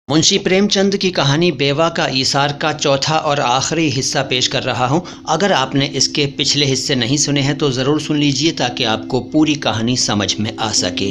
मुंशी प्रेमचंद की कहानी बेवा का ईसार का चौथा और आखिरी हिस्सा पेश कर रहा हूं। अगर आपने इसके पिछले हिस्से नहीं सुने हैं तो ज़रूर सुन लीजिए ताकि आपको पूरी कहानी समझ में आ सके।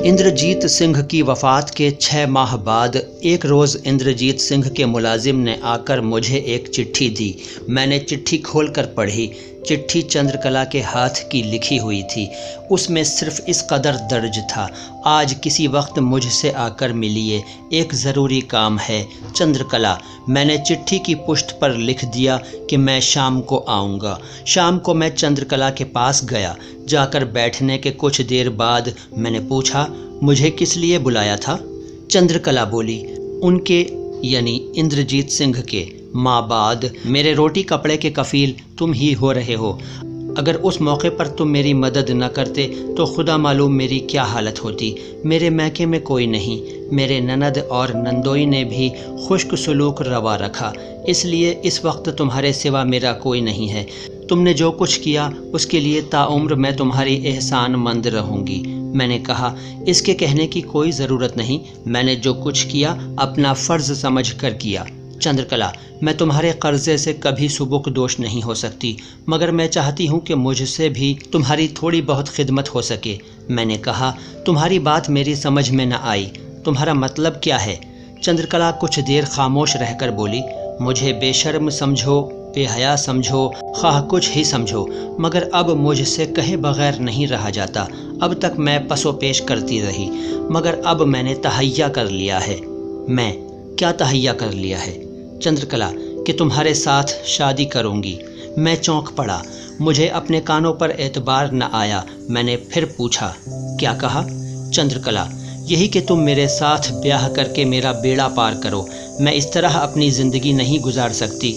इंद्रजीत सिंह की वफ़ात के 6 माह बाद एक रोज़ इंद्रजीत सिंह के मुलाजिम ने आकर मुझे एक चिट्ठी दी। मैंने चिट्ठी खोलकर पढ़ी। चिट्ठी चंद्रकला के हाथ की लिखी हुई थी। उसमें सिर्फ इस कदर दर्ज था, आज किसी वक्त मुझसे आकर मिलिए, एक ज़रूरी काम है। चंद्रकला। मैंने चिट्ठी की पुष्ट पर लिख दिया कि मैं शाम को आऊँगा। शाम को मैं चंद्रकला के पास गया। जाकर बैठने के कुछ देर बाद मैंने पूछा, मुझे किस लिए बुलाया था? चंद्रकला बोली, उनके यानी इंद्रजीत सिंह के माबाद मेरे रोटी कपड़े के कफ़ील तुम ही हो रहे हो। अगर उस मौके पर तुम मेरी मदद न करते तो खुदा मालूम मेरी क्या हालत होती। मेरे मैके में कोई नहीं। मेरे ननद और नंदोई ने भी खुश्क सलूक रवा रखा, इसलिए इस वक्त तुम्हारे सिवा मेरा कोई नहीं है। तुमने जो कुछ किया उसके लिए ताउम्र मैं तुम्हारी एहसान मंद रहूँगी। मैंने कहा, इसके कहने की कोई ज़रूरत नहीं, मैंने जो कुछ किया अपना फ़र्ज़ समझ कर किया। चंद्रकला, मैं तुम्हारे कर्ज़े से कभी सुबुक दोष नहीं हो सकती, मगर मैं चाहती हूँ कि मुझसे भी तुम्हारी थोड़ी बहुत खिदमत हो सके। मैंने कहा, तुम्हारी बात मेरी समझ में न आई, तुम्हारा मतलब क्या है? चंद्रकला कुछ देर खामोश रहकर बोली, मुझे बेशर्म समझो, बेहया समझो, खाह कुछ ही समझो, मगर अब मुझसे कहे बगैर नहीं रहा जाता। अब तक मैं पसो पेश करती रही, मगर अब मैंने तहैया कर लिया है। मैं क्या तहैया कर लिया है? चंद्रकला, कि तुम्हारे साथ शादी करूंगी। मैं चौंक पड़ा, मुझे अपने कानों पर एतबार न आया। मैंने फिर पूछा, क्या कहा? चंद्रकला, यही कि तुम मेरे साथ ब्याह करके मेरा बेड़ा पार करो। मैं इस तरह अपनी ज़िंदगी नहीं गुजार सकती।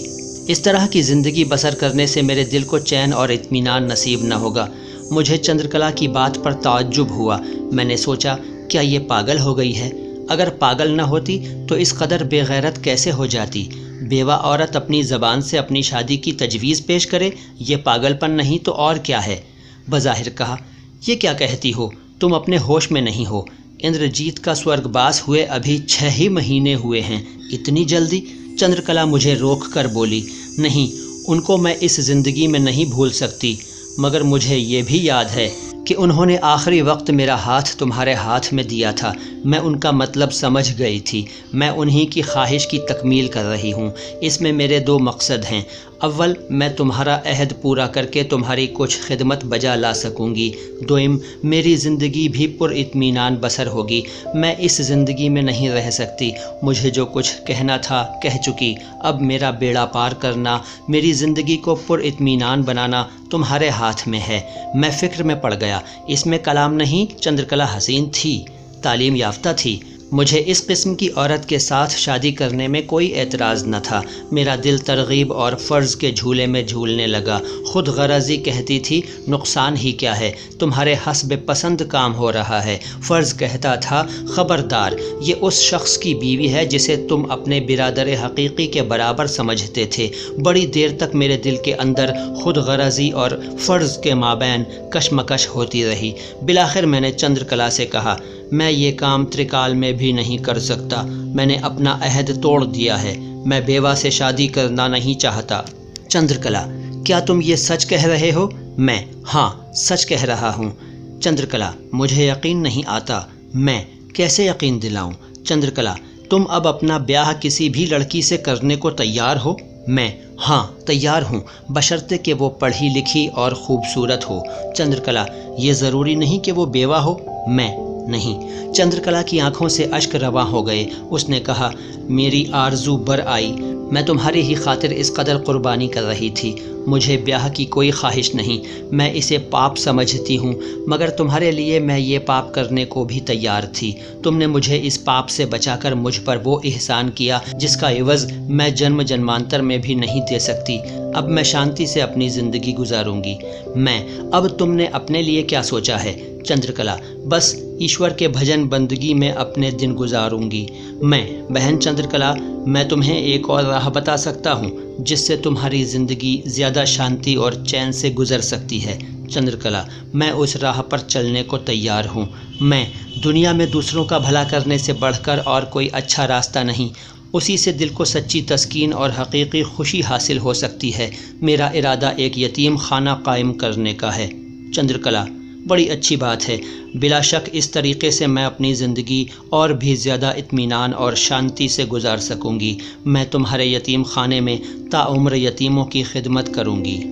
इस तरह की ज़िंदगी बसर करने से मेरे दिल को चैन और इत्मीनान नसीब न होगा। मुझे चंद्रकला की बात पर ताज्जुब हुआ। मैंने सोचा, क्या ये पागल हो गई है? अगर पागल न होती तो इस कदर बेगैरत कैसे हो जाती? बेवा औरत अपनी ज़बान से अपनी शादी की तजवीज़ पेश करे, ये पागलपन नहीं तो और क्या है? बज़ाहिर कहा, ये क्या कहती हो, तुम अपने होश में नहीं हो। इंद्रजीत का स्वर्गवास हुए अभी 6 ही महीने हुए हैं, इतनी जल्दी? चंद्रकला मुझे रोक कर बोली, नहीं, उनको मैं इस ज़िंदगी में नहीं भूल सकती, मगर मुझे ये भी याद है कि उन्होंने आखिरी वक्त मेरा हाथ तुम्हारे हाथ में दिया था। मैं उनका मतलब समझ गई थी। मैं उन्हीं की ख्वाहिश की तकमील कर रही हूँ। इसमें मेरे 2 मकसद हैं। अव्वल, मैं तुम्हारा अहद पूरा करके तुम्हारी कुछ खिदमत बजा ला सकूँगी। दोइम, मेरी ज़िंदगी भी पुरइत्मीनान बसर होगी। मैं इस ज़िंदगी में नहीं रह सकती। मुझे जो कुछ कहना था कह चुकी। अब मेरा बेड़ा पार करना, मेरी ज़िंदगी को पुरइत्मीनान बनाना तुम्हारे हाथ में है। मैं फ़िक्र में पड़ गया। इसमें कलाम नहीं। चंद्रकला हसीन थी, तालीम याफ्ता थी। मुझे इस किस्म की औरत के साथ शादी करने में कोई एतराज़ न था। मेरा दिल तरगीब और फ़र्ज़ के झूले में झूलने लगा। ख़ुद गरज़ी कहती थी, नुकसान ही क्या है, तुम्हारे हस्ब पसंद काम हो रहा है। फ़र्ज़ कहता था, ख़बरदार, ये उस शख्स की बीवी है जिसे तुम अपने बिरादर हकीकी के बराबर समझते थे। बड़ी देर तक मेरे दिल के अंदर ख़ुद गरज़ी और फ़र्ज़ के माबैन कशमकश होती रही। बिलाखिर मैंने चंद्रकला से कहा, मैं ये काम त्रिकाल में भी नहीं कर सकता। मैंने अपना अहद तोड़ दिया है। मैं बेवा से शादी करना नहीं चाहता। चंद्रकला, क्या तुम ये सच कह रहे हो? मैं, हाँ, सच कह रहा हूँ। चंद्रकला, मुझे यकीन नहीं आता। मैं, कैसे यकीन दिलाऊं? चंद्रकला, तुम अब अपना ब्याह किसी भी लड़की से करने को तैयार हो? मैं, हाँ, तैयार हूँ, बशर्ते कि वो पढ़ी लिखी और ख़ूबसूरत हो। चंद्रकला, ये ज़रूरी नहीं कि वो बेवा हो? मैं, नहीं। चंद्रकला की आंखों से अश्क रवा हो गए। उसने कहा, मेरी आरज़ू बर आई। मैं तुम्हारी ही खातिर इस कदर कुर्बानी कर रही थी। मुझे ब्याह की कोई ख्वाहिश नहीं। मैं इसे पाप समझती हूँ, मगर तुम्हारे लिए मैं ये पाप करने को भी तैयार थी। तुमने मुझे इस पाप से बचाकर मुझ पर वो एहसान किया जिसका एवज़ मैं जन्म जन्मांतर में भी नहीं दे सकती। अब मैं शांति से अपनी ज़िंदगी गुजारूंगी। मैं, अब तुमने अपने लिए क्या सोचा है? चंद्रकला, बस ईश्वर के भजन बंदगी में अपने दिन गुजारूंगी। मैं, बहन चंद्रकला, मैं तुम्हें एक और राह बता सकता हूँ जिससे तुम्हारी ज़िंदगी ज़्यादा शांति और चैन से गुजर सकती है। चंद्रकला, मैं उस राह पर चलने को तैयार हूँ। मैं दुनिया में दूसरों का भला करने से बढ़कर और कोई अच्छा रास्ता नहीं। उसी से दिल को सच्ची तस्कीन और हकीकी खुशी हासिल हो सकती है। मेरा इरादा एक यतीम खाना कायम करने का है। चंद्रकला, बड़ी अच्छी बात है। बिला शक इस तरीके से मैं अपनी ज़िंदगी और भी ज़्यादा इत्मीनान और शांति से गुजार सकूँगी। मैं तुम्हारे यतीम खाने में ताउम्र यतीमों की खिदमत करूँगी।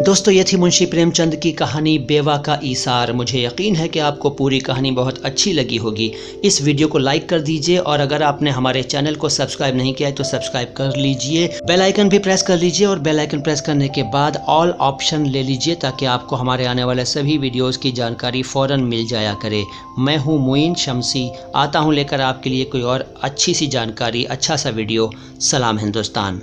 दोस्तों, ये थी मुंशी प्रेमचंद की कहानी बेवा का ईसार। मुझे यकीन है कि आपको पूरी कहानी बहुत अच्छी लगी होगी। इस वीडियो को लाइक कर दीजिए और अगर आपने हमारे चैनल को सब्सक्राइब नहीं किया है तो सब्सक्राइब कर लीजिए। बेल आइकन भी प्रेस कर लीजिए और बेल आइकन प्रेस करने के बाद ऑल ऑप्शन ले लीजिए ताकि आपको हमारे आने वाले सभी वीडियोज़ की जानकारी फ़ौरन मिल जाया करे। मैं हूँ मोइन शमसी, आता हूँ लेकर आपके लिए कोई और अच्छी सी जानकारी, अच्छा सा वीडियो। सलाम हिंदुस्तान।